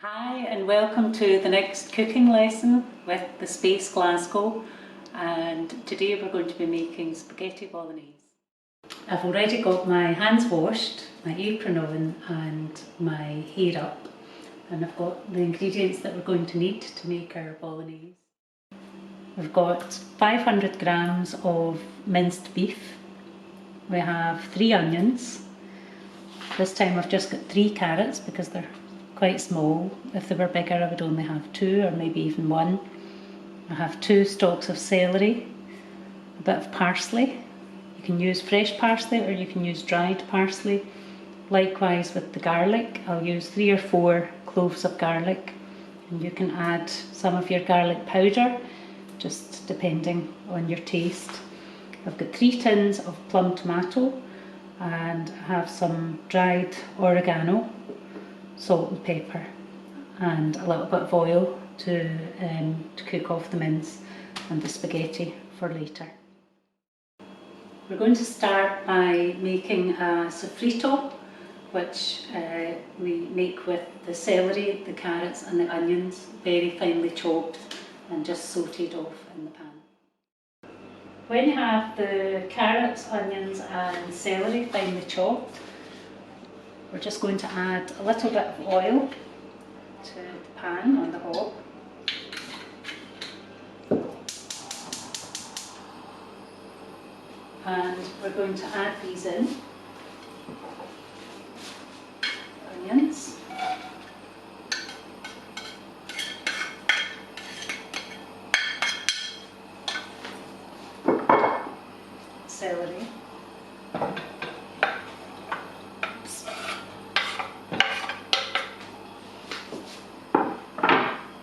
Hi and welcome to the next cooking lesson with the Space Glasgow, and today we're going to be making spaghetti bolognese. I've already got my hands washed, my apron on and my hair up, and I've got the ingredients that we're going to need to make our bolognese. We've got 500 grams of minced beef, we have 3 onions. This time I've just got 3 carrots because they're quite small. If they were bigger I would only have 2 or maybe even 1. I have 2 stalks of celery, a bit of parsley. You can use fresh parsley or you can use dried parsley. Likewise with the garlic, I'll use 3 or 4 cloves of garlic, and you can add some of your garlic powder just depending on your taste. I've got 3 tins of plum tomato, and I have some dried oregano, salt and pepper, and a little bit of oil to cook off the mince and the spaghetti for later. We're going to start by making a sofrito, which we make with the celery, the carrots and the onions very finely chopped and just sautéed off in the pan. When you have the carrots, onions and celery finely chopped, we're just going to add a little bit of oil to the pan on the hob. And we're going to add these in. Onions. Celery.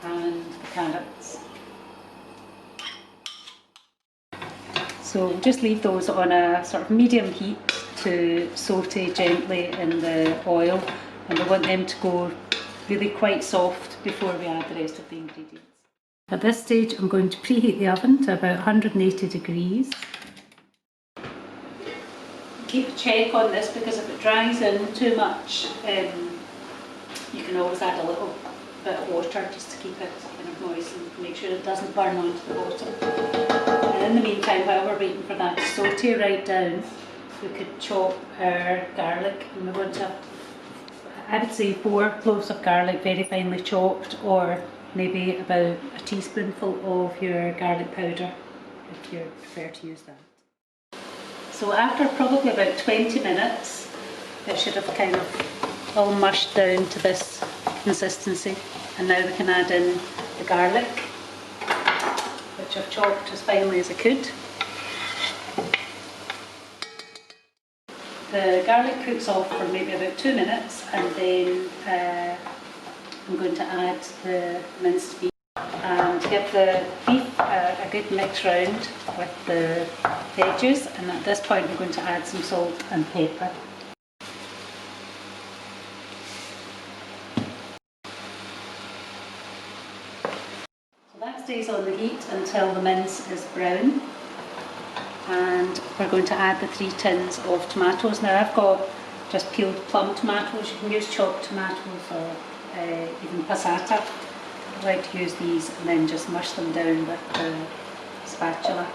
And the carrots. So just leave those on a sort of medium heat to saute gently in the oil, and we want them to go really quite soft before we add the rest of the ingredients. At this stage I'm going to preheat the oven to about 180 degrees. Keep a check on this because if it dries in too much, you can always add a little bit of water just to keep it kind of moist and make sure it doesn't burn onto the bottom. And in the meantime, while we're waiting for that to saute right down, we could chop our garlic, and we want to, I would say 4 cloves of garlic very finely chopped, or maybe about a teaspoonful of your garlic powder if you prefer to use that. So after probably about 20 minutes, it should have kind of all mushed down to this consistency, and now we can add in the garlic, which I've chopped as finely as I could. The garlic cooks off for maybe about 2 minutes, and then I'm going to add the minced beef and give the beef a good mix round with the veggies, and at this point we're going to add some salt and pepper. So that stays on the heat until the mince is brown, and we're going to add the 3 tins of tomatoes. Now I've got just peeled plum tomatoes. You can use chopped tomatoes or even passata. I like to use these and then just mush them down with the spatula.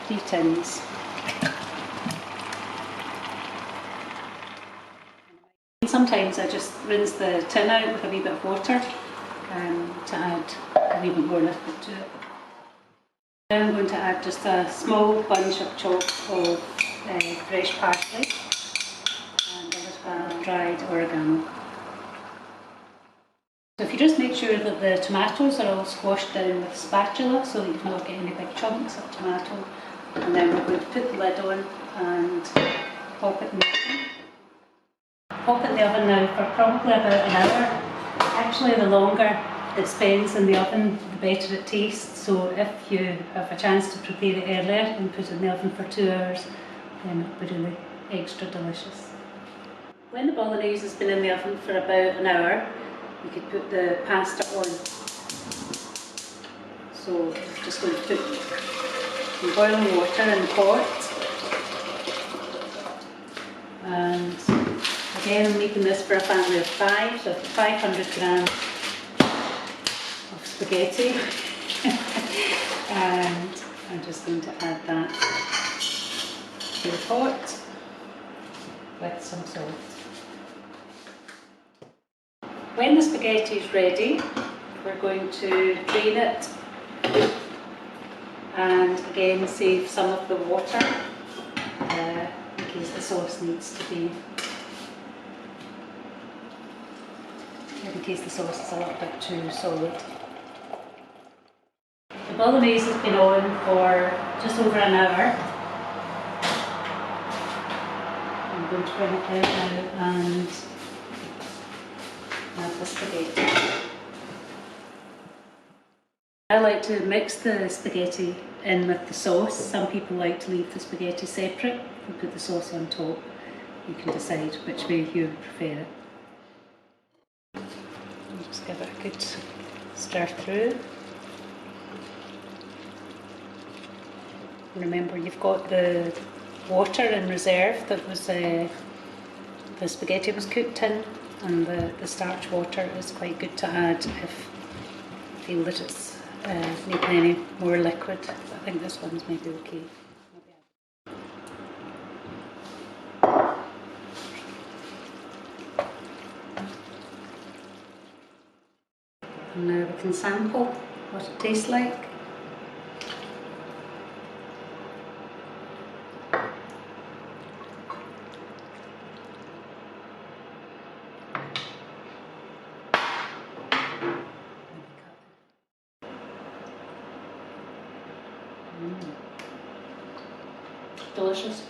Three tins. Sometimes I just rinse the tin out with a wee bit of water to add a wee bit more liquid to it. Now I'm going to add just a small bunch of chopped of fresh parsley and a little dried oregano. So if you just make sure that the tomatoes are all squashed down with a spatula so that you've not got any big chunks of tomato, and then we're going to put the lid on and pop it in the oven. Pop it in the oven now for probably about an hour. Actually, the longer it spends in the oven, the better it tastes. So if you have a chance to prepare it earlier and put it in the oven for 2 hours, then it'll be really extra delicious. When the bolognese has been in the oven for about an hour, you could put the pasta on. So just going to put some boiling water in the pot. Again, I'm making this for a family of 5, so 500 grams of spaghetti. And I'm just going to add that to the pot with some salt. When the spaghetti is ready, we're going to drain it and again save some of the water in case the sauce needs to be, in case the sauce is a little bit too solid. The Bolognese has been on for just over an hour. I'm going to bring it out now and add the spaghetti. I like to mix the spaghetti in with the sauce. Some people like to leave the spaghetti separate and put the sauce on top. You can decide which way you prefer it. And just give it a good stir through. Remember, you've got the water in reserve that was the spaghetti was cooked in, and the starch water is quite good to add if you feel that it's needing any more liquid. I think this one's maybe okay. And now we can sample what it tastes like. Delicious.